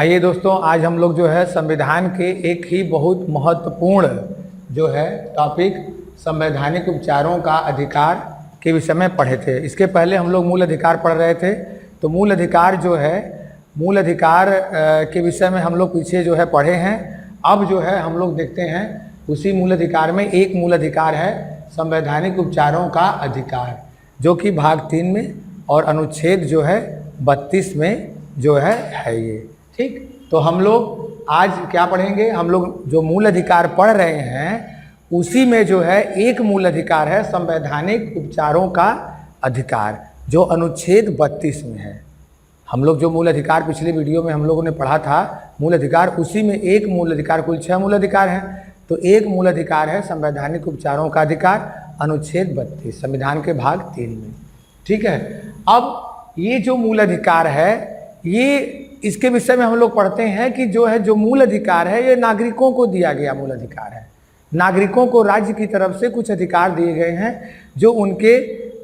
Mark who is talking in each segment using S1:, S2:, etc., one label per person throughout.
S1: आइए दोस्तों, आज हम लोग जो है संविधान के एक ही बहुत महत्वपूर्ण जो है टॉपिक संवैधानिक उपचारों का अधिकार के विषय में पढ़े थे। इसके पहले हम लोग मूल अधिकार पढ़ रहे थे। तो मूल अधिकार जो है, मूल अधिकार के विषय में हम लोग पीछे जो है पढ़े हैं। अब जो है हम लोग देखते हैं उसी मूल अधिकार में एक मूल अधिकार है संवैधानिक उपचारों का अधिकार, जो कि भाग 3 में और अनुच्छेद जो है 32 में जो है ये। ठीक, तो हम लोग आज क्या पढ़ेंगे, हम लोग जो मूल अधिकार पढ़ रहे हैं उसी में जो है एक मूल अधिकार है संवैधानिक उपचारों का अधिकार, जो अनुच्छेद 32 में है। हम लोग जो मूल अधिकार पिछले वीडियो में हम लोगों ने पढ़ा था मूल अधिकार, उसी में एक मूल अधिकार, कुल 6 मूल अधिकार हैं। तो एक मूल अधिकार है संवैधानिक उपचारों का अधिकार, अनुच्छेद 32 संविधान के भाग 3 में। ठीक है, अब ये जो मूल अधिकार है, ये इसके विषय में हम लोग पढ़ते हैं कि जो मूल अधिकार है ये नागरिकों को दिया गया मूल अधिकार है। नागरिकों को राज्य की तरफ से कुछ अधिकार दिए गए हैं जो उनके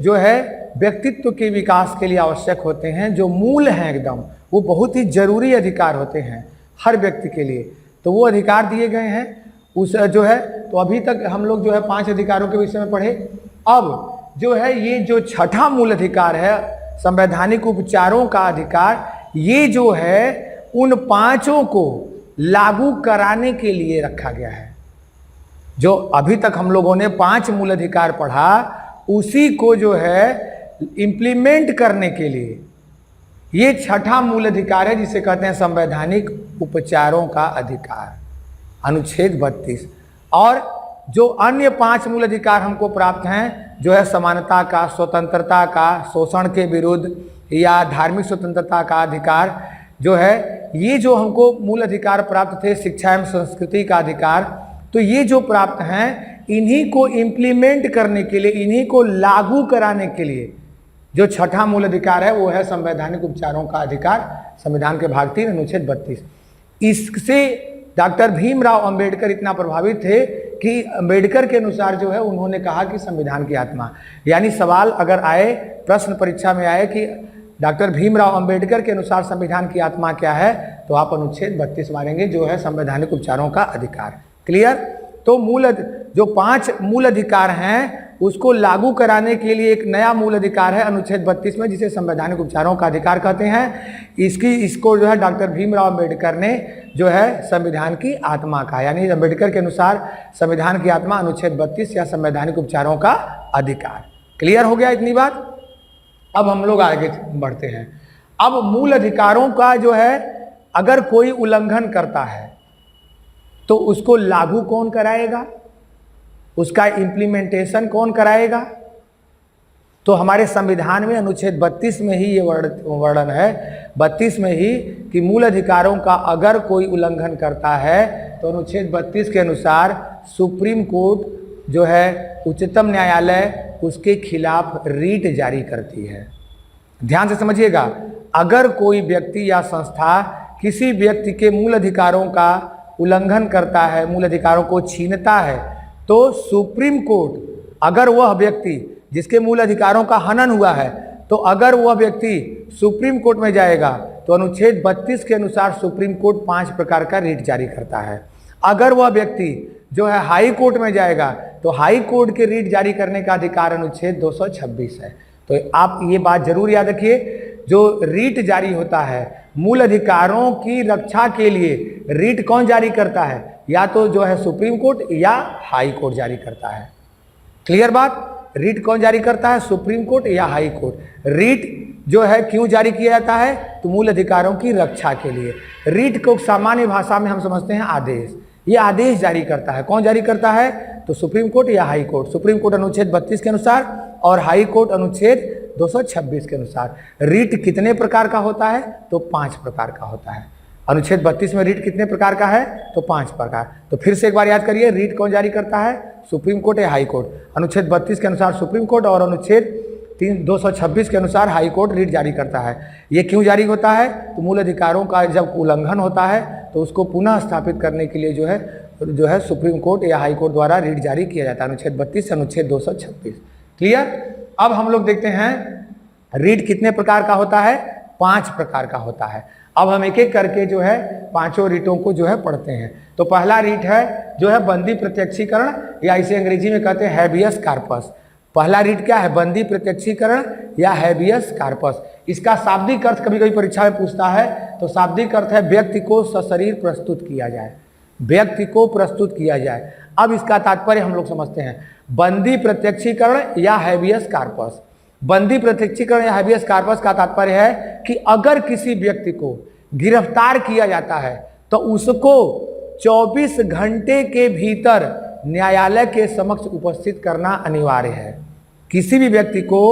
S1: जो है व्यक्तित्व के विकास के लिए आवश्यक होते हैं, जो मूल हैं एकदम, वो बहुत ही जरूरी अधिकार होते हैं हर व्यक्ति के लिए। तो वो अधिकार दिए गए हैं उस जो है। तो अभी तक हम लोग जो है 5 अधिकारों के विषय में पढ़े। अब जो है ये जो छठा मूल अधिकार है संवैधानिक उपचारों का अधिकार, ये जो है उन 5 को लागू कराने के लिए रखा गया है। जो अभी तक हम लोगों ने 5 मूल अधिकार पढ़ा, उसी को जो है इम्प्लीमेंट करने के लिए ये छठा मूल अधिकार है, जिसे कहते हैं संवैधानिक उपचारों का अधिकार, अनुच्छेद 32। और जो अन्य 5 मूल अधिकार हमको प्राप्त हैं, जो है समानता का, स्वतंत्रता का, शोषण के विरुद्ध या धार्मिक स्वतंत्रता का अधिकार जो है, ये जो हमको मूल अधिकार प्राप्त थे, शिक्षा एवं संस्कृति का अधिकार, तो ये जो प्राप्त हैं इन्हीं को इम्प्लीमेंट करने के लिए, इन्हीं को लागू कराने के लिए जो छठा मूल अधिकार है वो है संवैधानिक उपचारों का अधिकार, संविधान के भाग 3 अनुच्छेद 32। इससे डॉक्टर भीमराव अंबेडकर इतना प्रभावित थे कि अंबेडकर के अनुसार जो है उन्होंने कहा कि संविधान की आत्मा, यानी सवाल अगर आए, प्रश्न परीक्षा में आए कि डॉक्टर भीमराव अंबेडकर के अनुसार संविधान की आत्मा क्या है, तो आप अनुच्छेद 32 मारेंगे, जो है संवैधानिक उपचारों का अधिकार। क्लियर? तो जो 5 मूल अधिकार हैं उसको लागू कराने के लिए एक नया मूल अधिकार है अनुच्छेद 32 में, जिसे संवैधानिक उपचारों का अधिकार कहते हैं। इसको जो है डॉक्टर भीमराव अंबेडकर ने जो है संविधान की आत्मा कहा, यानी अंबेडकर के अनुसार संविधान की आत्मा अनुच्छेद 32 या संवैधानिक उपचारों का अधिकार। क्लियर हो गया इतनी बात? अब हम लोग आगे बढ़ते हैं। अब मूल अधिकारों का जो है अगर कोई उल्लंघन करता है तो उसको लागू कौन कराएगा, उसका इम्प्लीमेंटेशन कौन कराएगा? तो हमारे संविधान में अनुच्छेद 32 में ही ये वर्णन है, 32 में ही, कि मूल अधिकारों का अगर कोई उल्लंघन करता है तो अनुच्छेद 32 के अनुसार सुप्रीम कोर्ट जो है, उच्चतम न्यायालय उसके खिलाफ रीट जारी करती है। ध्यान से समझिएगा, अगर कोई व्यक्ति या संस्था किसी व्यक्ति के मूल अधिकारों का उल्लंघन करता है, मूल अधिकारों को छीनता है, तो सुप्रीम कोर्ट, अगर वह व्यक्ति जिसके मूल अधिकारों का हनन हुआ है, तो अगर वह व्यक्ति सुप्रीम कोर्ट में जाएगा तो अनुच्छेद 32 के अनुसार सुप्रीम कोर्ट 5 प्रकार का रीट जारी करता है। अगर वह व्यक्ति जो है हाई कोर्ट में जाएगा तो हाई कोर्ट के रीट जारी करने का अधिकार अनुच्छेद 226 है। तो आप ये बात जरूर याद रखिए, जो रीट जारी होता है मूल अधिकारों की रक्षा के लिए, रीट कौन जारी करता है? या तो जो है सुप्रीम कोर्ट या हाई कोर्ट जारी करता है। क्लियर बात? रीट कौन जारी करता है? सुप्रीम कोर्ट या हाई कोर्ट। रीट जो है क्यों जारी किया जाता है? तो मूल अधिकारों की रक्षा के लिए। रीट को सामान्य भाषा में हम समझते हैं आदेश। ये आदेश जारी करता है, कौन जारी करता है? तो सुप्रीम कोर्ट या हाई कोर्ट। सुप्रीम कोर्ट अनुच्छेद 32 के अनुसार और हाई कोर्ट अनुच्छेद 226 के अनुसार। रीट कितने प्रकार का होता है? तो 5 प्रकार का होता है। अनुच्छेद 32 में रीट कितने प्रकार का है? तो 5 प्रकार। तो फिर से एक बार याद करिए, रीट कौन जारी करता है? सुप्रीम कोर्ट या हाई कोर्ट। अनुच्छेद 32 के अनुसार सुप्रीम कोर्ट और अनुच्छेद 226 के अनुसार हाई कोर्ट रीट जारी करता है। ये क्यों जारी होता है? तो मूल अधिकारों का जब उल्लंघन होता है तो उसको पुनः स्थापित करने के लिए जो है सुप्रीम कोर्ट या हाई कोर्ट द्वारा रीट जारी किया जाता है, अनुच्छेद 32 से अनुच्छेद 226। क्लियर? अब हम लोग देखते हैं रीट कितने प्रकार का होता है? 5 प्रकार का होता है। अब हम एक एक करके जो है पांचों रीटों को जो है पढ़ते हैं। तो पहला रीट है जो है बंदी प्रत्यक्षीकरण, या इसे अंग्रेजी में कहते हैं हैबियस कार्पस। पहला रीट क्या है? बंदी प्रत्यक्षीकरण या हैबियस कार्पस। इसका शाब्दिक अर्थ कभी कभी परीक्षा में पूछता है, तो शाब्दिक अर्थ है व्यक्ति को सशरीर प्रस्तुत किया जाए, व्यक्ति को प्रस्तुत किया जाए। अब इसका तात्पर्य हम लोग समझते हैं। बंदी प्रत्यक्षीकरण या हैबियस कार्पस, बंदी प्रत्यक्षीकरण या हैबियस कार्पस का तात्पर्य है कि अगर किसी व्यक्ति को गिरफ्तार किया जाता है तो उसको 24 घंटे के भीतर न्यायालय के समक्ष उपस्थित करना अनिवार्य है। किसी भी व्यक्ति को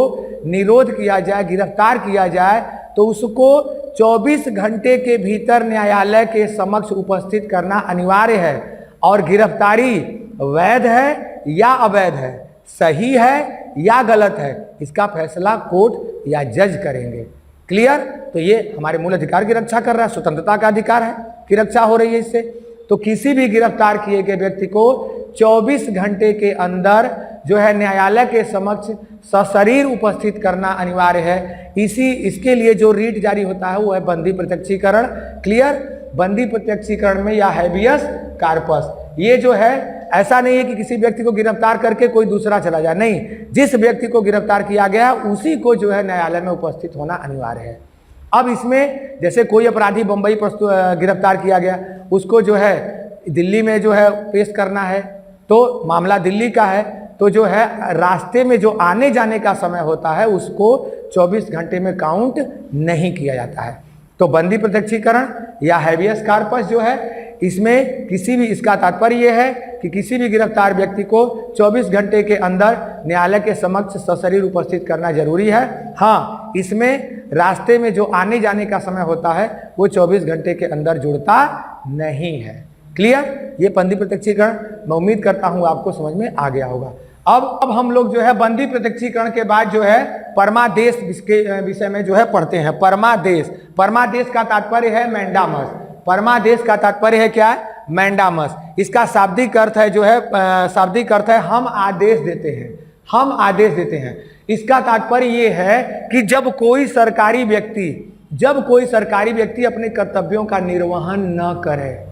S1: निरोध किया जाए, गिरफ्तार किया जाए, तो उसको 24 घंटे के भीतर न्यायालय के समक्ष उपस्थित करना अनिवार्य है। और गिरफ्तारी वैध है या अवैध है, सही है या गलत है, इसका फैसला कोर्ट या जज करेंगे। क्लियर? तो ये हमारे मूल अधिकार की रक्षा कर रहा है, स्वतंत्रता का अधिकार है की रक्षा हो रही है इससे। तो किसी भी गिरफ्तार किए गए व्यक्ति को 24 घंटे के अंदर जो है न्यायालय के समक्ष सशरीर उपस्थित करना अनिवार्य है। इसके लिए जो रीट जारी होता है वो है बंदी प्रत्यक्षीकरण। क्लियर? बंदी प्रत्यक्षीकरण में या हैबियस कार्पस, ये जो है ऐसा नहीं है कि किसी व्यक्ति को गिरफ्तार करके कोई दूसरा चला जाए, नहीं, जिस व्यक्ति को गिरफ्तार किया गया उसी को जो है न्यायालय में उपस्थित होना अनिवार्य है। अब इसमें जैसे कोई अपराधी बंबई गिरफ्तार किया गया, उसको जो है दिल्ली में जो है पेश करना है, तो मामला दिल्ली का है, तो जो है रास्ते में जो आने जाने का समय होता है उसको 24 घंटे में काउंट नहीं किया जाता है। तो बंदी प्रत्यक्षीकरण या हैबियस कार्पस जो है, इसमें किसी भी, इसका तात्पर्य यह है कि किसी भी गिरफ्तार व्यक्ति को 24 घंटे के अंदर न्यायालय के समक्ष सशरीर उपस्थित करना जरूरी है। हाँ, इसमें रास्ते में जो आने जाने का समय होता है वो 24 घंटे के अंदर जुड़ता नहीं है। क्लियर? ये बंदी प्रत्यक्षीकरण मैं उम्मीद करता हूँ आपको समझ में आ गया होगा। अब हम लोग जो है बंदी प्रत्यक्षीकरण के बाद जो है परमादेश के विषय में जो है पढ़ते हैं। परमादेश, परमादेश का तात्पर्य है मैंडामस। परमादेश का तात्पर्य है क्या? मैंडामस। इसका शाब्दिक अर्थ है जो है शाब्दिक अर्थ है हम आदेश देते हैं, हम आदेश देते हैं। इसका तात्पर्य ये है कि जब कोई सरकारी व्यक्ति अपने कर्तव्यों का निर्वहन न करे,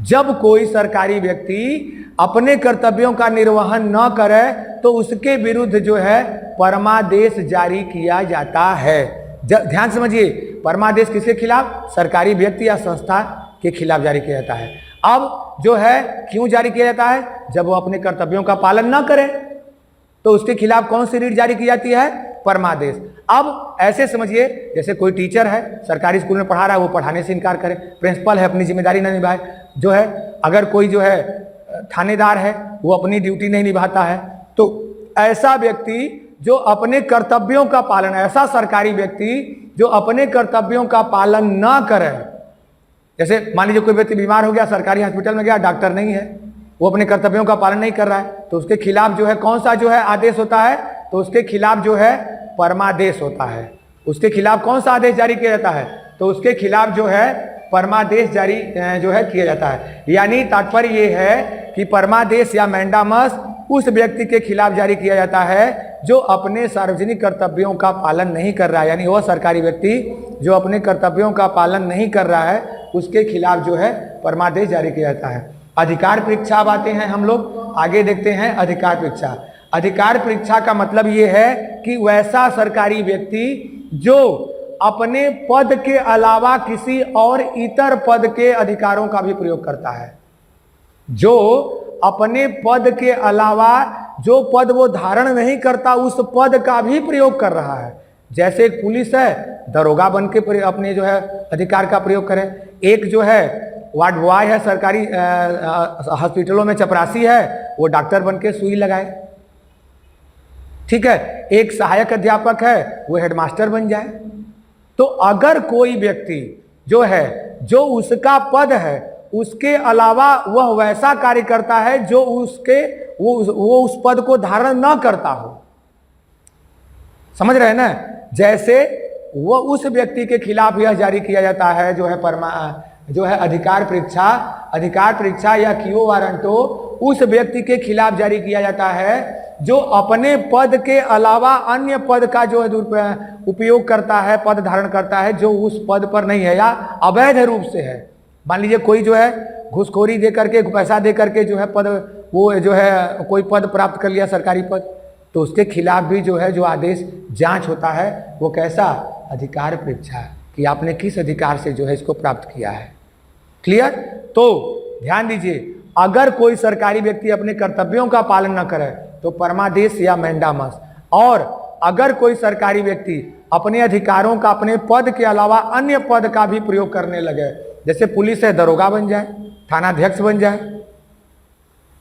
S1: जब कोई सरकारी व्यक्ति अपने कर्तव्यों का निर्वहन न करे तो उसके विरुद्ध जो है परमादेश जारी किया जाता है। ध्यान समझिए, परमादेश किसके खिलाफ? सरकारी व्यक्ति या संस्था के खिलाफ जारी किया जाता है। अब जो है क्यों जारी किया जाता है? जब वो अपने कर्तव्यों का पालन न करे तो उसके खिलाफ कौन सी रीट जारी की जाती है? परमादेश। अब ऐसे समझिए, जैसे कोई टीचर है, सरकारी स्कूल में पढ़ा रहा है, वो पढ़ाने से इनकार करे, प्रिंसिपल है अपनी जिम्मेदारी न निभाए, जो है अगर कोई जो है थानेदार है वो अपनी ड्यूटी नहीं निभाता है, तो ऐसा व्यक्ति जो अपने कर्तव्यों का पालन, ऐसा सरकारी व्यक्ति जो अपने कर्तव्यों का पालन न करे, जैसे मान लीजिए कोई व्यक्ति बीमार हो गया, सरकारी हॉस्पिटल में गया, डॉक्टर नहीं है, वो अपने कर्तव्यों का पालन नहीं कर रहा है, तो उसके खिलाफ जो है कौन सा जो है आदेश होता है? तो उसके खिलाफ जो है परमादेश होता है। उसके खिलाफ कौन सा आदेश जारी किया जाता है? तो उसके खिलाफ जो है परमादेश जारी जो है किया जाता है। यानी तात्पर्य ये है कि परमादेश या मैंडामस उस व्यक्ति के खिलाफ जारी किया जाता है जो अपने सार्वजनिक कर्तव्यों का पालन नहीं कर रहा है, यानी वह सरकारी व्यक्ति जो अपने कर्तव्यों का पालन नहीं कर रहा है उसके खिलाफ जो है परमादेश जारी किया जाता है। अधिकार परीक्षा अब आते हैं हम लोग, आगे देखते हैं अधिकार परीक्षा। अधिकार परीक्षा का मतलब ये है कि वैसा सरकारी व्यक्ति जो अपने पद के अलावा किसी और इतर पद के अधिकारों का भी प्रयोग करता है, जो अपने पद के अलावा जो पद वो धारण नहीं करता उस पद का भी प्रयोग कर रहा है। जैसे एक पुलिस है, दरोगा बन के अपने जो है अधिकार का प्रयोग करे। एक जो है वार्ड बॉय है, सरकारी हॉस्पिटलों में चपरासी है, वो डॉक्टर बन के सुई लगाए। ठीक है, एक सहायक अध्यापक है, वो हेडमास्टर बन जाए। तो अगर कोई व्यक्ति जो है, जो उसका पद है, उसके अलावा वह वैसा कार्य करता है जो वो उस पद को धारण न करता हो, समझ रहे हैं ना? जैसे वो उस व्यक्ति के खिलाफ यह जारी किया जाता है जो है जो है अधिकार परीक्षा या क्यू वारंटो उस व्यक्ति के खिलाफ जारी किया जाता है जो अपने पद के अलावा अन्य पद का जो है उपयोग करता है, पद धारण करता है जो उस पद पर नहीं है या अवैध रूप से है। मान लीजिए कोई जो है घूसखोरी दे करके, पैसा दे करके जो है पद, वो जो है कोई पद प्राप्त कर लिया, सरकारी पद, तो उसके खिलाफ भी जो है जो आदेश जांच होता है वो कैसा, अधिकार परीक्षा, कि आपने किस अधिकार से जो है इसको प्राप्त किया है। क्लियर? तो ध्यान दीजिए, अगर कोई सरकारी व्यक्ति अपने कर्तव्यों का पालन न करे तो परमादेश या मैंडामस, और अगर कोई सरकारी व्यक्ति अपने अधिकारों का अपने पद के अलावा अन्य पद का भी प्रयोग करने लगे, जैसे पुलिस है दरोगा बन जाए, थानाध्यक्ष बन जाए,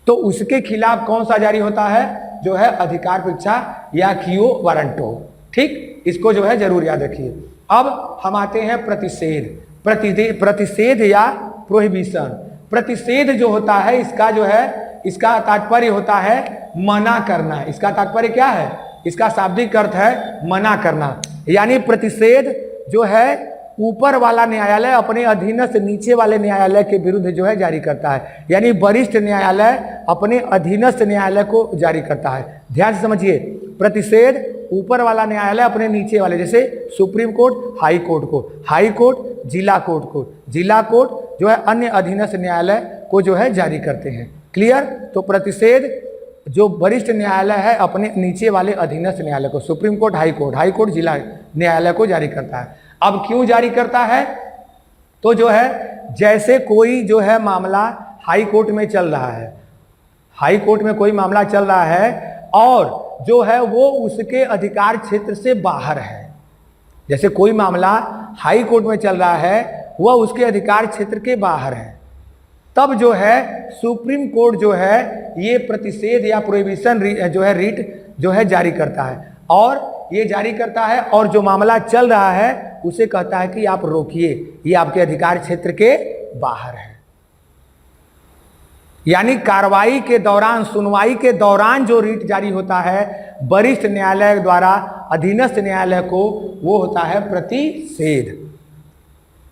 S1: तो उसके खिलाफ कौन सा जारी होता है, जो है अधिकार परीक्षा या क्यू वारंटो। ठीक, इसको जो है जरूर याद रखिए। अब हम आते हैं प्रतिषेध या प्रोहिबिशन। प्रतिषेध जो होता है इसका जो है, इसका तात्पर्य होता है मना करना। इसका तात्पर्य क्या है, इसका शाब्दिक अर्थ है मना करना। यानी प्रतिषेध जो है ऊपर वाला न्यायालय अपने अधीनस्थ नीचे वाले न्यायालय के विरुद्ध जो है जारी करता है, यानी वरिष्ठ न्यायालय अपने अधीनस्थ न्यायालय को जारी करता है। ध्यान से समझिए, प्रतिषेध ऊपर वाला न्यायालय अपने नीचे वाले, जैसे सुप्रीम कोर्ट हाई कोर्ट को, हाई कोर्ट जिला कोर्ट को, जिला कोर्ट जो है अन्य अधीनस्थ न्यायालय को जो है जारी करते हैं। क्लियर? तो प्रतिषेध जो वरिष्ठ न्यायालय है अपने नीचे वाले अधीनस्थ न्यायालय को, सुप्रीम कोर्ट हाई कोर्ट जिला न्यायालय को जारी करता है। अब क्यों जारी करता है, तो जो है जैसे कोई जो है मामला हाई कोर्ट में चल रहा है, हाई कोर्ट में कोई मामला चल रहा है और जो है वो उसके अधिकार क्षेत्र से बाहर है, जैसे कोई मामला हाई कोर्ट में चल रहा है वह उसके अधिकार क्षेत्र के बाहर है, तब जो है सुप्रीम कोर्ट जो है ये प्रतिषेध या प्रोहिबिशन जो है रीट जो है जारी करता है, और ये जारी करता है और जो मामला चल रहा है उसे कहता है कि आप रोकिए, ये आपके अधिकार क्षेत्र के बाहर है। यानी कार्रवाई के दौरान, सुनवाई के दौरान जो रीट जारी होता है वरिष्ठ न्यायालय द्वारा अधीनस्थ न्यायालय को, वो होता है प्रतिषेध।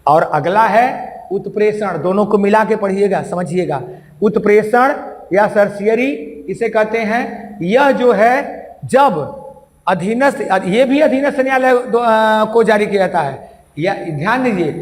S1: और अगला है उत्प्रेषण। दोनों को मिला के पढ़िएगा, समझिएगा। उत्प्रेषण या सर्सियरी इसे कहते हैं। यह जो है जब अधीनस्थ, ये भी अधीनस्थ न्यायालय को जारी किया जाता है। या ध्यान दीजिए,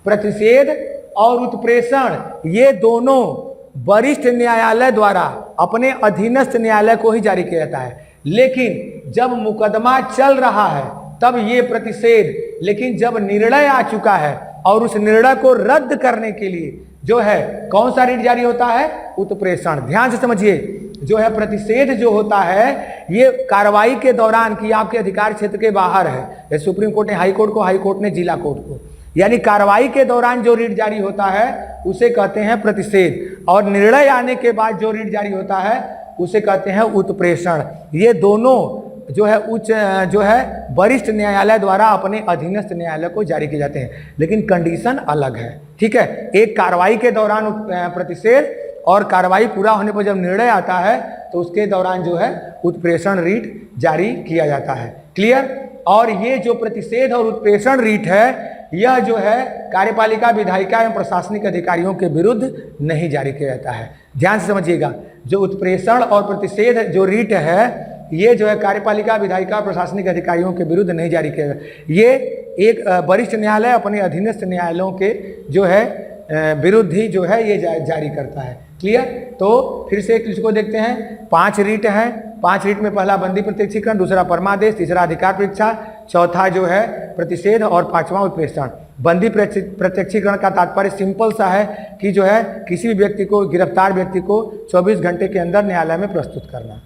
S1: प्रतिषेध और उत्प्रेषण ये दोनों वरिष्ठ न्यायालय द्वारा अपने अधीनस्थ न्यायालय को ही जारी किया जाता है। लेकिन जब मुकदमा चल रहा है तब ये प्रतिषेध, लेकिन जब निर्णय आ चुका है और उस निर्णय को रद्द करने के लिए जो है कौन सा रीट जारी होता है, उत्प्रेषण। ध्यान से समझिए, जो है प्रतिषेध जो होता है ये कार्रवाई के दौरान कि आपके अधिकार क्षेत्र के बाहर है, सुप्रीम कोर्ट ने हाई कोर्ट को, हाई कोर्ट ने जिला कोर्ट को, यानी कार्रवाई के दौरान जो रीट जारी होता है उसे कहते हैं प्रतिषेध, और निर्णय आने के बाद जो रीट जारी होता है उसे कहते हैं उत्प्रेषण। ये दोनों जो है उच्च जो है वरिष्ठ न्यायालय द्वारा अपने अधीनस्थ न्यायालय को जारी किए जाते हैं, लेकिन कंडीशन अलग है। ठीक है, एक कार्रवाई के दौरान प्रतिषेध, और कार्रवाई पूरा होने पर जब निर्णय आता है तो उसके दौरान जो है उत्प्रेषण रीट जारी किया जाता है। क्लियर? और ये जो प्रतिषेध और उत्प्रेषण रीट है यह जो है कार्यपालिका, विधायिका एवं प्रशासनिक अधिकारियों के विरुद्ध नहीं जारी किया जाता है। ध्यान से समझिएगा, जो उत्प्रेषण और प्रतिषेध जो रीट है ये जो है कार्यपालिका, विधायिका, प्रशासनिक अधिकारियों के विरुद्ध नहीं जारी किया जाता। ये एक वरिष्ठ न्यायालय अपने अधीनस्थ न्यायालयों के जो है विरुद्ध ही जो है ये जारी करता है। क्लियर? तो फिर से एक इसको देखते हैं। 5 रीट हैं। 5 रीट में पहला बंदी प्रत्यक्षीकरण, दूसरा परमादेश, तीसरा अधिकार परीक्षा, चौथा जो है प्रतिषेध और 5वां उत्प्रेषण। बंदी प्रत्यक्षीकरण का तात्पर्य सिंपल सा है कि जो है किसी भी व्यक्ति को, गिरफ्तार व्यक्ति को 24 घंटे के अंदर न्यायालय में प्रस्तुत करना।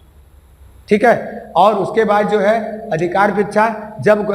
S1: ठीक है, और उसके बाद जो है अधिकार परीक्षा। जब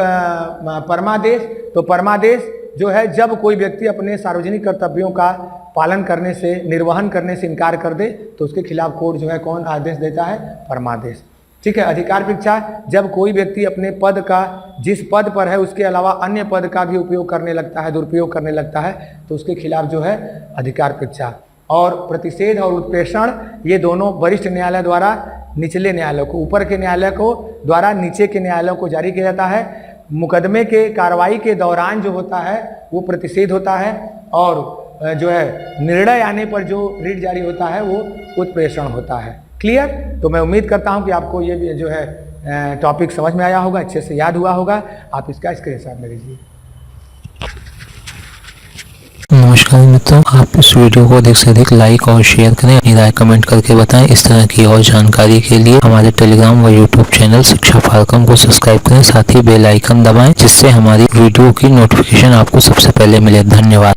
S1: परमादेश, तो परमादेश जो है जब कोई व्यक्ति अपने सार्वजनिक कर्तव्यों का पालन करने से, निर्वहन करने से इनकार कर दे तो उसके खिलाफ कोर्ट जो है कौन आदेश देता है, परमादेश। ठीक है, अधिकार परीक्षा जब कोई व्यक्ति अपने पद का, जिस पद पर है उसके अलावा अन्य पद का भी उपयोग करने लगता है, दुरुपयोग करने लगता है तो उसके खिलाफ जो है अधिकार परीक्षा। और प्रतिषेध और उत्प्रेषण ये दोनों वरिष्ठ न्यायालय द्वारा निचले न्यायालय को, ऊपर के न्यायालय को द्वारा नीचे के न्यायालयों को जारी किया जाता है। मुकदमे के कार्रवाई के दौरान जो होता है वो प्रतिषेध होता है, और जो है निर्णय आने पर जो रीट जारी होता है वो उत्प्रेषण होता है। क्लियर? तो मैं उम्मीद करता हूं कि आपको ये भी जो है टॉपिक समझ में आया होगा, अच्छे से याद हुआ होगा। आप इसका स्क्रीनशॉट ले लीजिए।
S2: नमस्कार मित्रों, आप इस वीडियो को अधिक से अधिक लाइक और शेयर करें, अपनी राय कमेंट करके बताएं। इस तरह की और जानकारी के लिए हमारे टेलीग्राम व यूट्यूब चैनल शिक्षा फाल्कन को सब्सक्राइब करें, साथ ही बेल आइकन दबाएं, जिससे हमारी वीडियो की नोटिफिकेशन आपको सबसे पहले मिले। धन्यवाद।